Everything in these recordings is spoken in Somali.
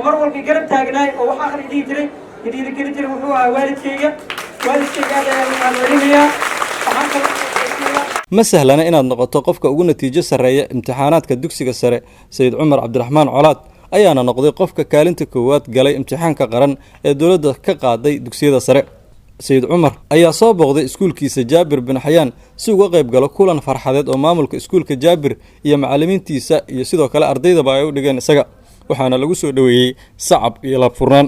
mar walba garab taagnaay oo waxa akhri diidray keli wuxuu ahaa waalidkayga ayaan warimayaa ma sahlana inaad noqoto qofka ugu natiijo sareeya imtixaanaadka dugsiga sare Sayid Cumar Cabdiraxmaan Colaad ayaana noqday qofka kaalinta koowaad galay imtixaanka qaran ee dawladda ka qaaday dugsiyada sare Sayid Cumar ayaa soo booqday iskuulkiisa Jaabir bin Xayaan si uu uga qayb galo kulan farxadeed oo maamulka iskuulka Jaabir iyo macallimiintiisa iyo sidoo kale ardaydaba ay u dhigeen isaga waxaana lagu soo dhaweeyay sacab iyo la furnaan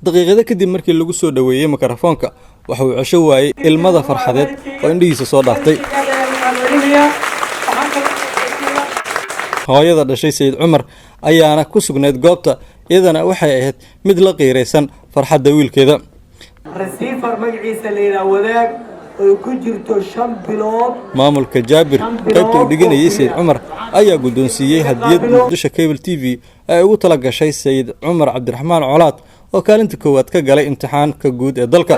daqiiqada kadib markii lagu soo dhaweeyay mikrofoonka waxa uu cesho waayay ilmada farxadeed oo indhihiisa soo dhaaftay hooyada dhashay Sayid Cumar ayaana ku sugnayd goobta iyadana waxay ahayd mid la qiireysan farxadda wiilkeeda receiver magaciisa leeyahay wadaag oo ku jirto 5 bilood maamulka Jaabir qaybta u dhiganayay Sayid Cumar ayaa guddoonsiiyay hadiyad Muqdisho Cable TV ay ugu tala gashay Sayid Cumar Cabdiraxmaan Colaad oo kaalinta koowaad ka galay imtixaanka guud ee dalka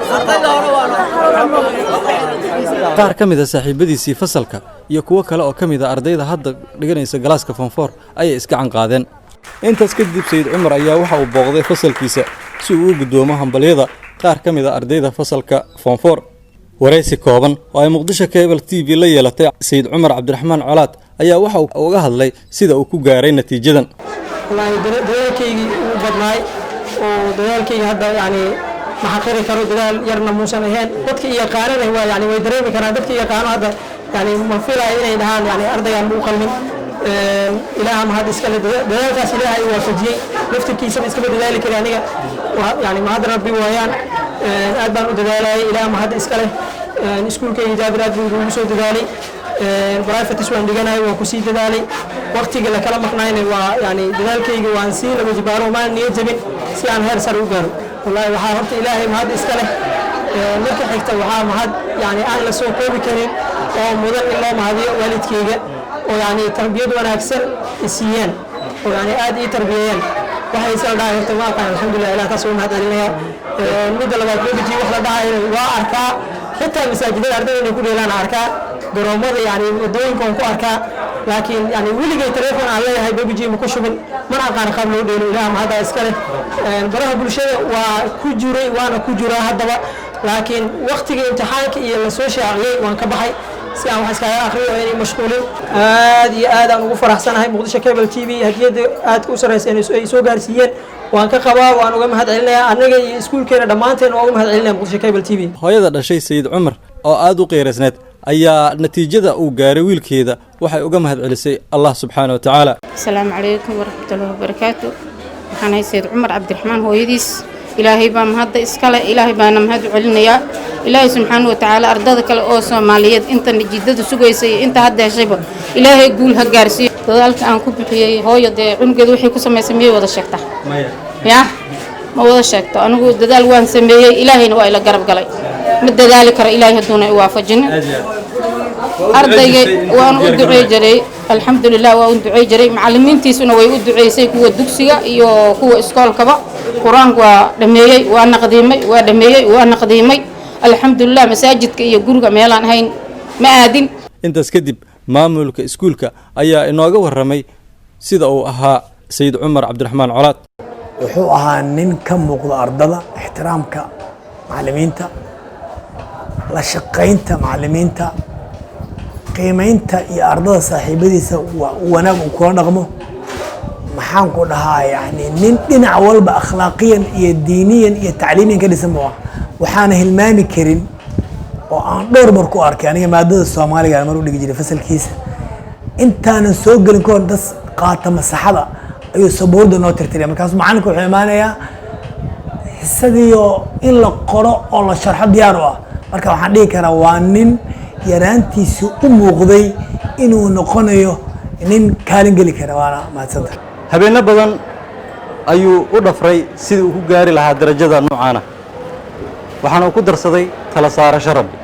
qaar ka mid ah saaxiibadiisii fasalka iyo kuwa kale oo ka mid ah ardayda hadda dhiganaysa galaaska form 4 ayay iska canqaadeen intaas kadib Sayid Cumar ayaa waxa uu booqday fasalkiisa si uu u gudoomo hambaliyada qaar ka mid ah ardayda fasalka form 4 wareysi kooban oo ay Muqdisho Cable TV la yeelatay Sayid Cumar Cabdiraxmaan Colaad ayaa waxa uu uga hadlay sida uu ku gaaray natiijadan wallahi dadaalkaygi uu badnaay oo dadaalkayga hadda yani ma xaqiri karo dadaal yarna muusan ahayn dadka iyo qaarana waa yani way dareemi karaan dadka iyo qaarana hadda yani ma filay inay dhahaan yani ardaygan uu qalmin ilaaha ma had iska dadaalkaas ilaahay waa fajiyay naftiisa iska dadaali kara aniga yani ma hadda rabbi waayaan aad baan u dadaalay ilaaha ma had iska leh iskuulkayga Jaabir aad buu ugu soo dadaalay private iswan dhiganay waa ku sii dadaalay waqtiga la kala maqnaayna waa yani dadaalkayga waan sii laba jibaaro ma niyad jabin si aan heer sare u gaaro wallahi waxa horta ilaahay ma had iska leh marka xigta waxa ma had yani aan la soo koobi karin oo mudan in loo mahadiyo waalidkayga oo yani tarbiyad wanaagsan isiyeen oo yani aad ii tarbiyeen waxay soo dhaayirtay waa qaan alxamdulillah ilaahay taasoo mahadcelinaya mid labaad BBG wax la dhaayay waa arkaa xitaa masaajidada ardayda ku dheelaan arkaa garoomada yani wadooyinkan ku arkaa laakiin yani weligay telefoon aan leeyahay BBG ma ku shubin mana aqaan qaab loo dheelo ilaaha ma hada iska leh baraha bulshada waa ku jiray waana ku jiraa hadaba laakiin waqtiga imtixaanka iyo la soo shaaciyay waan ka baxay si aan wax iska akhriyo inay mashquulin aad iyo aad aan ugu faraxsanahay Muqdisho Cable TV hadiyada aad ku sareysan ay soo gaarsiiyeen waan ka qabaa waan uga mahadcelinayaa anaga iyo iskuulkeena dhamaanteen waan uga mahadcelinayaa Muqdisho Cable TV hooyada dhashay Sayid Cumar oo aad u qiireysneed ayaa natiijada uu gaaray wiilkeeda waxay uga mahadcelisay Allah subhanahu wa ta'ala assalaamu alaykum wa rahmatullahi wa barakatuh waxaan Sayid Cumar Cabdiraxmaan hooyadiis ilaahay baa mahad iska leh ilaahay baana mahad celinayaa ilaahay subhanahu wa ta'ala ardada kale oo Soomaaliyeed inta natiijada sugaysay inta hadda heshayba ilaahay guul ha gaarsiiyo dadaalka aan ku bixiyay hooyada cunugeeda waxay ku sameysay miyay wada sheegtaa ya ma wada sheegto anigu dadaal waan sameeyay ilaahayna waa ila garab galay ma dadaali karo ilaahay haduuna i waafajin ardayga waan u duceey jiray alxamdulillah waan u duceey jiray macallimiintiisuna way u duceysay kuwa dugsiga iyo kuwa iskoolkaba quraanka waa dhameeyay waa naqdiimay alxamdulillah masaajidka iyo guriga meelaan ahayn ma aadin intaas kadib maamulka iskuulka ayaa inooga waramay sida uu ahaa Sayid Cumar Cabdiraxmaan Colaad wuxuu ahaa nin ka muuqda ardada ixtiraamka macallimiinta la shaqaynta macallimiinta qiimeynta iyo ardada saaxiibadiisa wanaag uu kula dhaqmo maxaan ku dhahaa yani nin dhinac walba akhlaaqiyan iyo diiniyan iyo tacliimiyan ka dhisan buu waxaana hilmaami karin oo aan dhowr mar ku arkay aniga maadada Soomaaliga mar u dhigi jiray fasalkiisa intaanan soo galin koon das qaata masaxada ayuu sabuurda noo tirtiray markaas macalinku wuxuu imaanayaa xisadiyo in la qoro oo la sharxo diyaar u ah marka waxaan dhigi karaa waa nin yaraantiisu u muuqday inuu noqonayo nin kaalin geli kara waana maadsanta habeena badan ayuu u dhafray sidii uu ku gaari lahaa darajada noocaana waxaana uu ku darsaday tala saarasho rabbi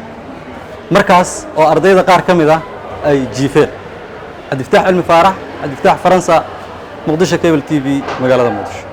markaas oo ardayda qaar ka mid ah ay jiifeen Cabdifataax Cilmi Faarax Cabdifataax Faransa Muqdisho Cable TV magaalada Muqdisho